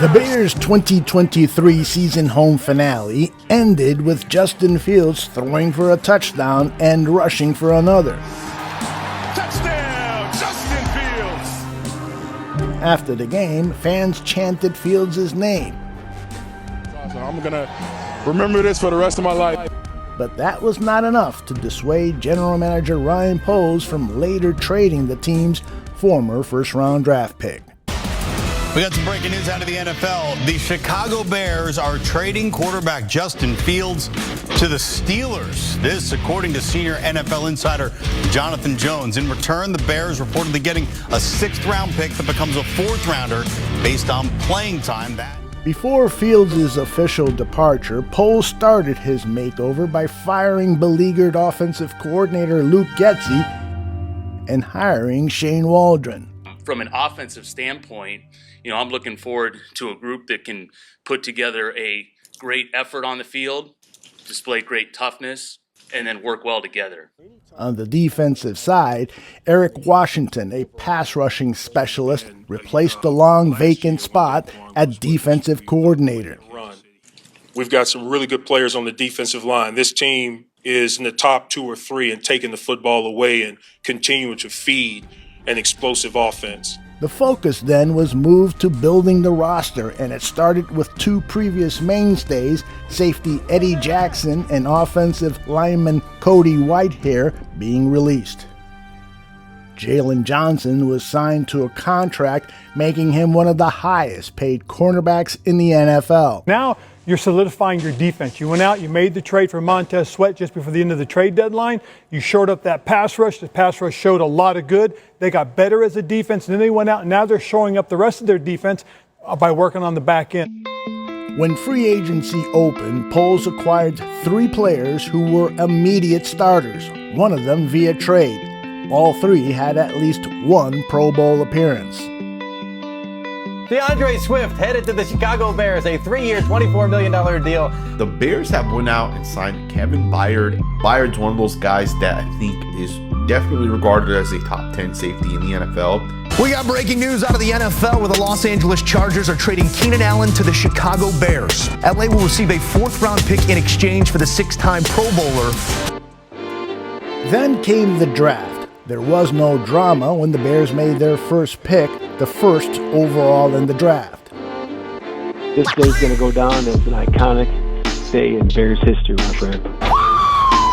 The Bears' 2023 season home finale ended with Justin Fields throwing for a touchdown and rushing for another. Touchdown, Justin Fields! After the game, fans chanted Fields' name. I'm going to remember this for the rest of my life. But that was not enough to dissuade general manager Ryan Poles from later trading the team's former first-round draft pick. We got some breaking news out of the NFL. The Chicago Bears are trading quarterback Justin Fields to the Steelers. This, according to senior NFL insider Jonathan Jones. In return, the Bears reportedly getting a 6th-round pick that becomes a 4th-rounder based on playing time. Before Fields' official departure, Poles started his makeover by firing beleaguered offensive coordinator Luke Getsy and hiring Shane Waldron. From an offensive standpoint, I'm looking forward to a group that can put together a great effort on the field, display great toughness, and then work well together. On the defensive side, Eric Washington, a pass-rushing specialist, replaced the long vacant spot at defensive coordinator. We've got some really good players on the defensive line. This team is in the top 2 or 3 in taking the football away and continuing to feed an explosive offense. The focus then was moved to building the roster, and it started with 2 previous mainstays, safety Eddie Jackson and offensive lineman Cody Whitehair, being released. Jalen Johnson was signed to a contract, making him one of the highest paid cornerbacks in the NFL. Now you're solidifying your defense. You went out, you made the trade for Montez Sweat just before the end of the trade deadline. You shored up that pass rush. The pass rush showed a lot of good. They got better as a defense, and then they went out, and now they're shoring up the rest of their defense by working on the back end. When free agency opened, Poles acquired 3 players who were immediate starters, one of them via trade. All 3 had at least 1 Pro Bowl appearance. DeAndre Swift headed to the Chicago Bears, a 3-year, $24 million deal. The Bears have went out and signed Kevin Byard. Byard's one of those guys that I think is definitely regarded as a top 10 safety in the NFL. We got breaking news out of the NFL where the Los Angeles Chargers are trading Keenan Allen to the Chicago Bears. LA will receive a 4th-round pick in exchange for the 6-time Pro Bowler. Then came the draft. There was no drama when the Bears made their first pick, the 1st overall in the draft. This day's going to go down as an iconic day in Bears history, my friend.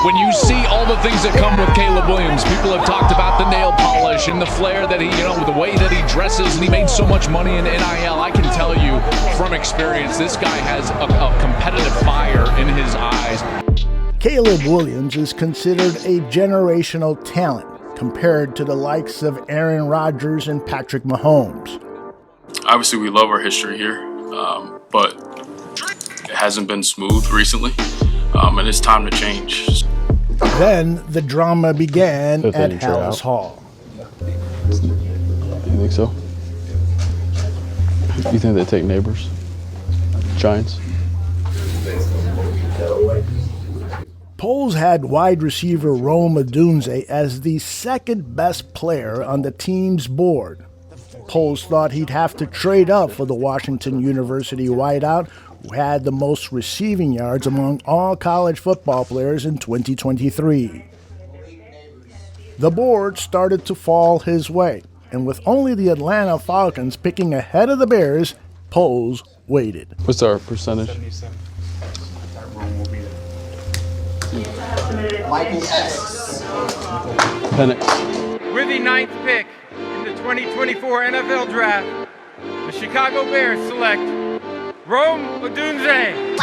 When you see all the things that come with Caleb Williams, people have talked about the nail polish and the flair that he, the way that he dresses, and he made so much money in NIL. I can tell you from experience, this guy has a competitive fire in his eyes. Caleb Williams is considered a generational talent, compared to the likes of Aaron Rodgers and Patrick Mahomes. Obviously, we love our history here, but it hasn't been smooth recently, and it's time to change. Then the drama began at Hallis Hall. You think so? You think they take Neighbors? Giants? Poles had wide receiver Rome Odunze as the 2nd best player on the team's board. Poles thought he'd have to trade up for the Washington University wideout, who had the most receiving yards among all college football players in 2023. The board started to fall his way, and with only the Atlanta Falcons picking ahead of the Bears, Poles waited. What's our percentage? Penix. With the 9th pick in the 2024 NFL Draft, the Chicago Bears select Rome Odunze,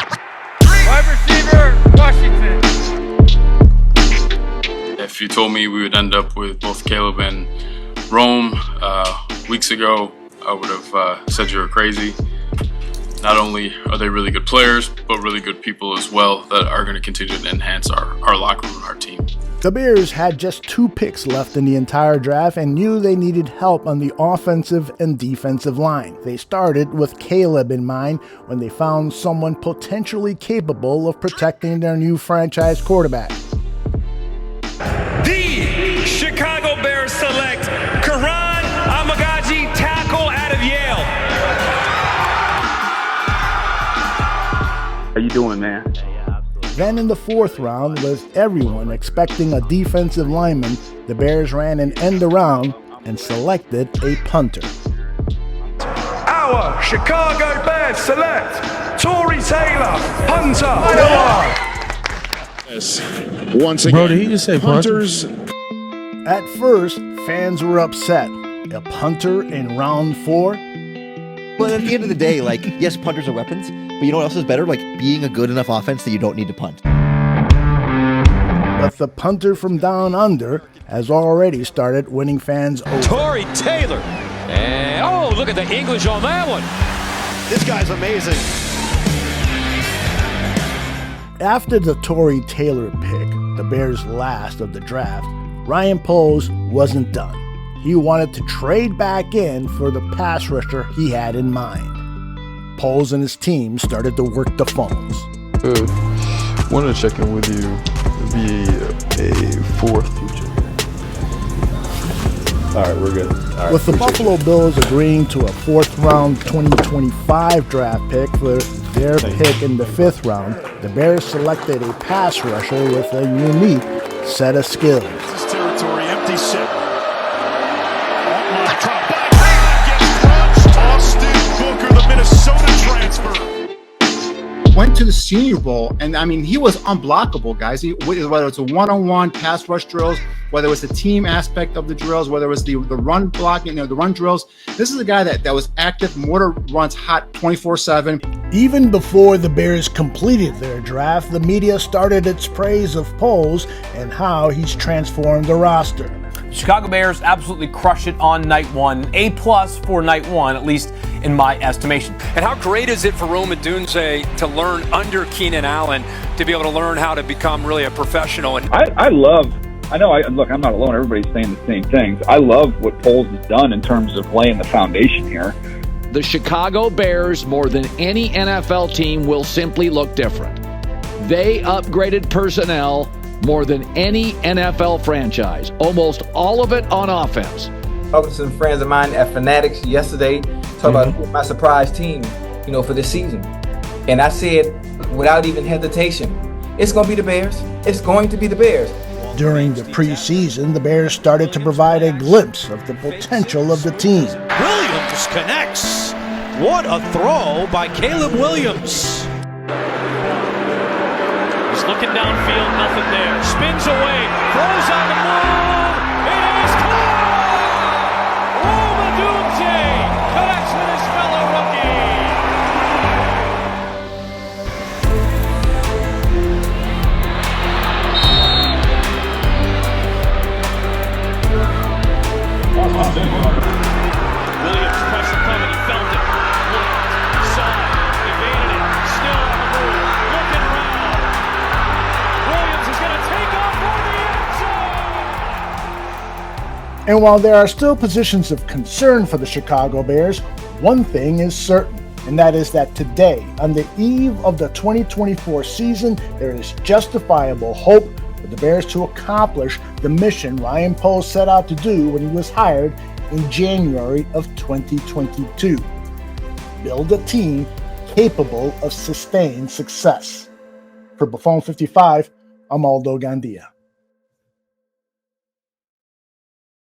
wide receiver, Washington. If you told me we would end up with both Caleb and Rome weeks ago, I would have said you were crazy. Not only are they really good players, but really good people as well that are going to continue to enhance our locker room and our team. The Bears had just 2 picks left in the entire draft and knew they needed help on the offensive and defensive line. They started with Caleb in mind when they found someone potentially capable of protecting their new franchise quarterback. The Chicago Bears select Karan Amagaji, tackle out of Yale. you doing, man? Then in the fourth round, with everyone expecting a defensive lineman, the Bears ran an end around and selected a punter. Our Chicago Bears select Tory Taylor, punter. Once again, Bro, did he just say punters. At first, fans were upset. A punter in round 4? Well, at the end of the day, like, yes, punters are weapons, but you know what else is better? Like, being a good enough offense that you don't need to punt. But the punter from down under has already started winning fans over. Tory Taylor. And, oh, look at the English on that one. This guy's amazing. After the Tory Taylor pick, the Bears' last of the draft, Ryan Poles wasn't done. He wanted to trade back in for the pass rusher he had in mind. Poles and his team started to work the phones. Wanted to check in with you via a fourth future. All right, we're good. All right, With the Buffalo Bills agreeing to a fourth-round 2025 draft pick for their pick in the fifth round, the Bears selected a pass rusher with a unique set of skills. This territory, empty set. Went to the Senior Bowl, and I mean, he was unblockable, guys. Whether it's a one-on-one pass rush drills, whether it was the team aspect of the drills, whether it was the run blocking, the run drills. This is a guy that was active, mortar runs hot 24/7. Even before the Bears completed their draft, the media started its praise of Poles and how he's transformed the roster. Chicago Bears absolutely crush it on night one. A+ for night one, at least in my estimation. And how great is it for Rome Odunze to learn under Keenan Allen to be able to learn how to become really a professional? And look, I'm not alone. Everybody's saying the same things. I love what Poles has done in terms of laying the foundation here. The Chicago Bears, more than any NFL team, will simply look different. They upgraded personnel more than any NFL franchise, almost all of it on offense. Talking to some friends of mine at Fanatics yesterday, talking about my surprise team, for this season. And I said, without even hesitation, it's going to be the Bears. It's going to be the Bears. During the preseason, the Bears started to provide a glimpse of the potential of the team. Williams connects. What a throw by Caleb Williams. He's looking downfield, nothing there. Spins away, throws on the move. It is caught! Rome Odunze connects with his fellow rookie. Williams pressure coming, he felt it. Looked, saw it, evaded it, still on the move, looking around. Williams is going to take off for the end zone. And while there are still positions of concern for the Chicago Bears, one thing is certain, and that is that today, on the eve of the 2024 season, there is justifiable hope for the Bears to accomplish the mission Ryan Poles set out to do when he was hired in January of 2022. Build a team capable of sustained success. For Buffon 55, I'm Aldo Gandia.